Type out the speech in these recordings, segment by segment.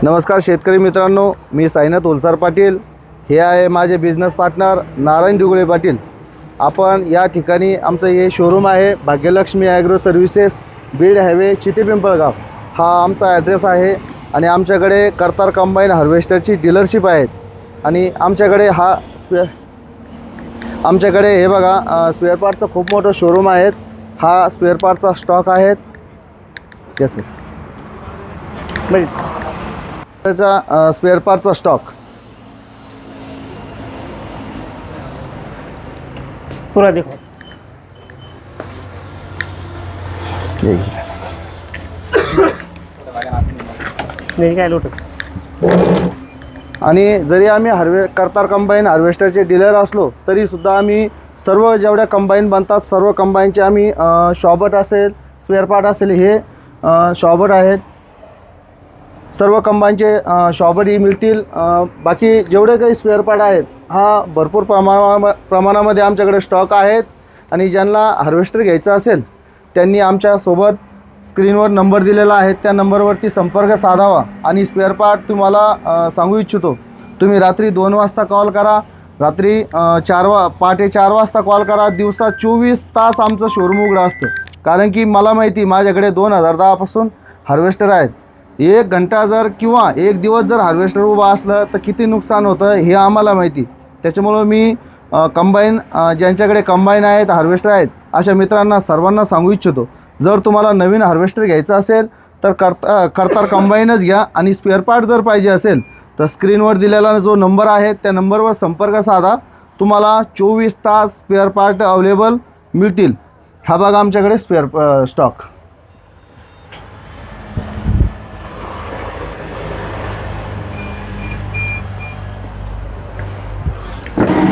नमस्कार शेतकरी मित्रांनो, मी साईनाथ ओलसार पाटील. हे आहे माझे बिझनेस पार्टनर नारायण दुगळे पाटील. आपण या ठिकाणी आमचं हे शोरूम आहे Bhagyalakshmi agro services, Beed highway, Chite Pimpalgaon हा आमचा ॲड्रेस आहे. आणि आमच्याकडे कर्तार कंबाईन हार्वेस्टरची डीलरशिप आहेत. आणि आमच्याकडे हे बघा स्पेअर पार्टचं खूप मोठं शोरूम आहे. हा स्पेअर पार्टचा स्टॉक आहे. येस त्याचा स्पेअर पार्टचा स्टॉक पूरा देखो. नाही काय लोट. आणि जरी आम्ही कर्तार कंबाईन हार्वेस्टरचे डीलर असलो तरी सुद्धा आम्ही सर्व जेवढ्या कंबाईन बनतात सर्व कंबाईनचे आम्ही शॉबट असेल, स्पेअर पार्ट असेल, हे शॉबट आहेत. सर्व कंबाईनचे शॉबटही मिळतील. बाकी जेवढे काही स्पेअर पार्ट आहेत हा भरपूर प्रमाणामध्ये आमच्याकडे स्टॉक आहेत. आणि ज्यांना हार्वेस्टर घ्यायचं असेल त्यांनी आमच्यासोबत स्क्रीनवर नंबर दिलेला आहे, त्या नंबरवरती संपर्क साधावा. आणि स्पेअर पार्ट तुम्हाला सांगू इच्छितो, तुम्ही रात्री 2 वाजता कॉल करा, रात्री पहाटे 4 वाजता कॉल करा. दिवसा 24 तास आमचं शोरूम उघडं असतं. कारण की मला माहिती माझ्याकडे 2010 पासून हार्वेस्टर आहेत. 1 घंटा जर किंवा 1 दिवस जर हार्वेस्टर उभा असलं तर किती नुकसान होतं हे आम्हाला माहिती. त्याच्यामुळं मी कंबाईन ज्यांच्याकडे कंबाईन आहेत, हार्वेस्टर आहेत, अशा मित्रांना सर्वांना सांगू इच्छितो, जर तुम्हाला नवीन हार्वेस्टर घ्यायचं असेल तर कर्तार कंबाईनच घ्या. आणि स्पेअर पार्ट जर पाहिजे असेल तर स्क्रीनवर दिलेला जो नंबर आहे त्या नंबरवर संपर्क साधा. तुम्हाला 24 तास स्पेअर पार्ट अवेलेबल मिळतील. हा बघा आमच्याकडे स्पेअर स्टॉक.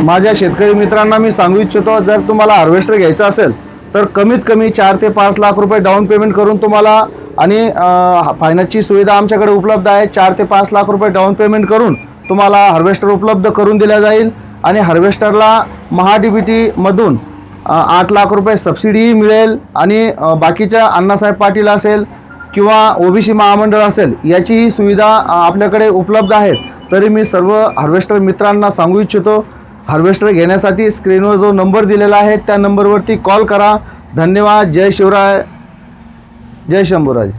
माझ्या शेतकरी मित्रांना मी सांगू इच्छितो, जर तुम्हाला हार्वेस्टर घ्यायचं असेल तर कमीत कमी 4 ते 5 लाख रुपये डाऊन पेमेंट करून तुम्हाला, आणि फायनान्सची सुविधा आमच्याकडे उपलब्ध आहे. 4 ते 5 लाख रुपये डाऊन पेमेंट करून तुम्हाला हार्वेस्टर उपलब्ध करून दिल्या जाईल. आणि हार्वेस्टरला महा-डी-बी-टीमधून 8 लाख रुपये सबसिडीही मिळेल. आणि बाकीच्या अण्णासाहेब पाटील असेल किंवा ओबीसी महामंडळ असेल याचीही सुविधा आपल्याकडे उपलब्ध आहे. तरी मी सर्व हार्वेस्टर मित्रांना सांगू इच्छितो, हार्वेस्टर घेण्यासाठी स्क्रीनवर जो नंबर दिलेला आहे त्या नंबरवरती कॉल करा. धन्यवाद. जय शिवराय, जय शंभूराज.